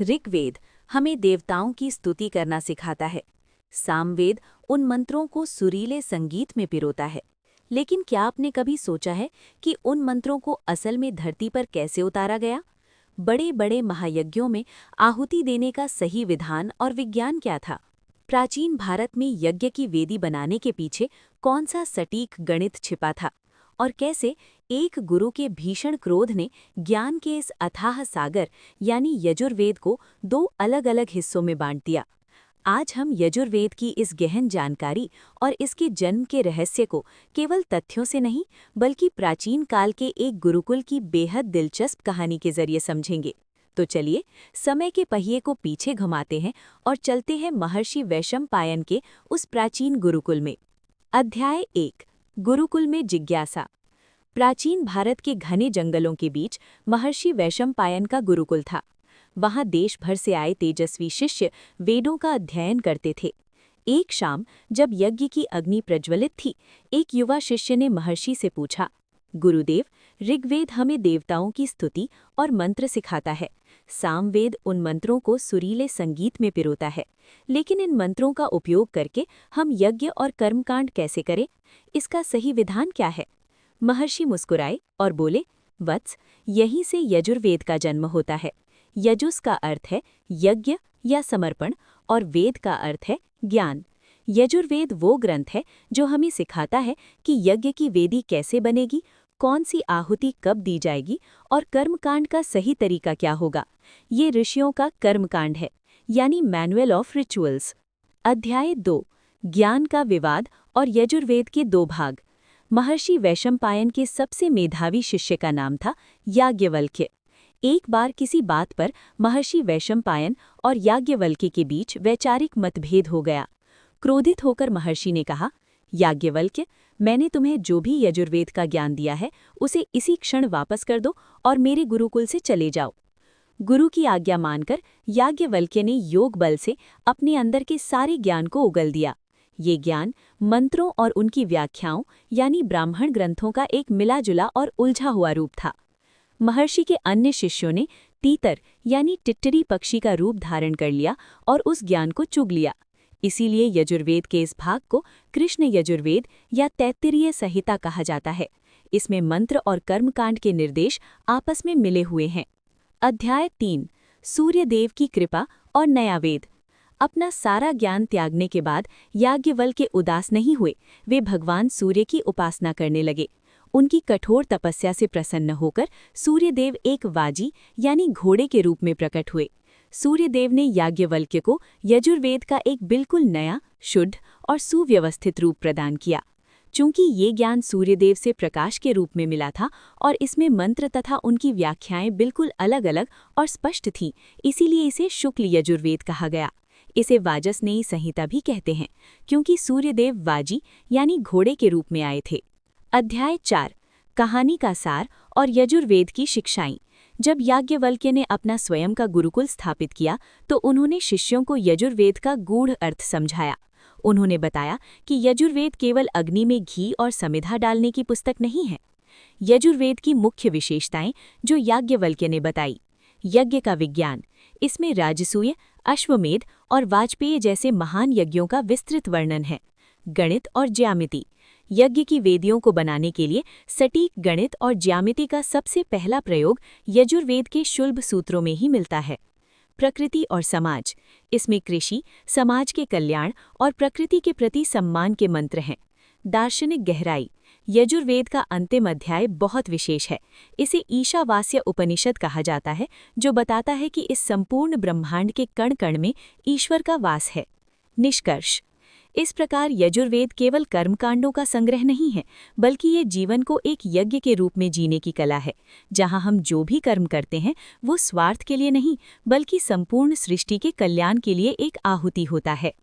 ऋग्वेद हमें देवताओं की स्तुति करना सिखाता है। सामवेद उन मंत्रों को सुरीले संगीत में पिरोता है। लेकिन क्या आपने कभी सोचा है कि उन मंत्रों को असल में धरती पर कैसे उतारा गया? बड़े बड़े महायज्ञों में आहुति देने का सही विधान और विज्ञान क्या था? प्राचीन भारत में यज्ञ की वेदी बनाने के पीछे कौन सा सटीक गणित छिपा था? और कैसे एक गुरु के भीषण क्रोध ने ज्ञान के इस अथाह सागर यानी यजुर्वेद को दो अलग अलग हिस्सों में बांट दिया? आज हम यजुर्वेद की इस गहन जानकारी और इसके जन्म के रहस्य को केवल तथ्यों से नहीं बल्कि प्राचीन काल के एक गुरुकुल की बेहद दिलचस्प कहानी के जरिए समझेंगे। तो चलिए समय के पहिए को पीछे घुमाते हैं और चलते हैं महर्षि वैशंपायन के उस प्राचीन गुरुकुल में। अध्याय 1 गुरुकुल में जिज्ञासा। प्राचीन भारत के घने जंगलों के बीच महर्षि वैशंपायन का गुरुकुल था। वहां देश भर से आए तेजस्वी शिष्य वेदों का अध्ययन करते थे। एक शाम जब यज्ञ की अग्नि प्रज्वलित थी, एक युवा शिष्य ने महर्षि से पूछा, गुरुदेव, ऋग्वेद हमें देवताओं की स्तुति और मंत्र सिखाता है। सामवेद उन मंत्रों को सुरीले संगीत में पिरोता है। लेकिन इन मंत्रों का उपयोग करके हम यज्ञ और कर्मकांड कैसे करें? इसका सही विधान क्या है? महर्षि मुस्कुराए और बोले, वत्स, यहीं से यजुर्वेद का जन्म होता है। यजुस का अर्थ है यज्ञ या समर्पण और वेद का अर्थ है ज्ञान। यजुर्वेद वो ग्रंथ है जो हमें सिखाता है कि यज्ञ की वेदी कैसे बनेगी, कौन सी आहुति कब दी जाएगी और कर्मकांड का सही तरीका क्या होगा। ये ऋषियों का कर्मकांड है, यानी मैनुअल ऑफ रिचुअल्स। अध्याय 2 ज्ञान का विवाद और यजुर्वेद के दो भाग। महर्षि वैशंपायन के सबसे मेधावी शिष्य का नाम था याज्ञवल्क्य। एक बार किसी बात पर महर्षि वैशंपायन और याज्ञवल्क्य के बीच वैचारिक मतभेद हो गया। क्रोधित होकर महर्षि ने कहा, याज्ञवल्क्य, मैंने तुम्हें जो भी यजुर्वेद का ज्ञान दिया है उसे इसी क्षण वापस कर दो और मेरे गुरुकुल से चले जाओ। गुरु की आज्ञा मानकर याज्ञवल्क्य ने योग बल से अपने अंदर के सारे ज्ञान को उगल दिया। ये ज्ञान मंत्रों और उनकी व्याख्याओं यानी ब्राह्मण ग्रंथों का एक मिला-जुला और उलझा हुआ रूप था। महर्षि के अन्य शिष्यों ने तीतर यानी टिट्टरी पक्षी का रूप धारण कर लिया और उस ज्ञान को चुग लिया। इसीलिए यजुर्वेद के इस भाग को कृष्ण यजुर्वेद या तैत्तिरीय संहिता कहा जाता है। इसमें मंत्र और कर्मकांड के निर्देश आपस में मिले हुए हैं। अध्याय 3 सूर्यदेव की कृपा और नया वेद। अपना सारा ज्ञान त्यागने के बाद याज्ञवल्क्य उदास नहीं हुए। वे भगवान सूर्य की उपासना करने लगे। उनकी कठोर तपस्या से प्रसन्न होकर सूर्यदेव एक वाजी यानी घोड़े के रूप में प्रकट हुए। सूर्यदेव ने याज्ञवल्क्य को यजुर्वेद का एक बिल्कुल नया, शुद्ध और सुव्यवस्थित रूप प्रदान किया। चूंकि ये ज्ञान सूर्यदेव से प्रकाश के रूप में मिला था और इसमें मंत्र तथा उनकी व्याख्याएं बिल्कुल अलग-अलग और स्पष्ट थीं, इसीलिए इसे शुक्ल यजुर्वेद कहा गया। इसे वाजसनेयी संहिता भी कहते हैं, क्योंकि सूर्यदेव वाजी यानी घोड़े के रूप में आए थे। अध्याय 4 कहानी का सार और यजुर्वेद की शिक्षाएं। जब याज्ञवल्क्य ने अपना स्वयं का गुरुकुल स्थापित किया तो उन्होंने शिष्यों को यजुर्वेद का गूढ़ अर्थ समझाया। उन्होंने बताया कि यजुर्वेद केवल अग्नि में घी और समिधा डालने की पुस्तक नहीं है। यजुर्वेद की मुख्य विशेषताएं जो याज्ञवल्क्य ने बताई। यज्ञ का विज्ञान। इसमें राजसूय, अश्वमेध और वाजपेय जैसे महान यज्ञों का विस्तृत वर्णन है। गणित और ज्यामिति। यज्ञ की वेदियों को बनाने के लिए सटीक गणित और ज्यामिति का सबसे पहला प्रयोग यजुर्वेद के शुल्ब सूत्रों में ही मिलता है। प्रकृति और समाज। इसमें कृषि, समाज के कल्याण और प्रकृति के प्रति सम्मान के मंत्र हैं। दार्शनिक गहराई। यजुर्वेद का अंतिम अध्याय बहुत विशेष है। इसे ईशावास्य उपनिषद कहा जाता है, जो बताता है कि इस संपूर्ण ब्रह्मांड के कण कण में ईश्वर का वास है। निष्कर्ष। इस प्रकार यजुर्वेद केवल कर्मकांडों का संग्रह नहीं है, बल्कि ये जीवन को एक यज्ञ के रूप में जीने की कला है, जहां हम जो भी कर्म करते हैं वो स्वार्थ के लिए नहीं बल्कि संपूर्ण सृष्टि के कल्याण के लिए एक आहुति होता है।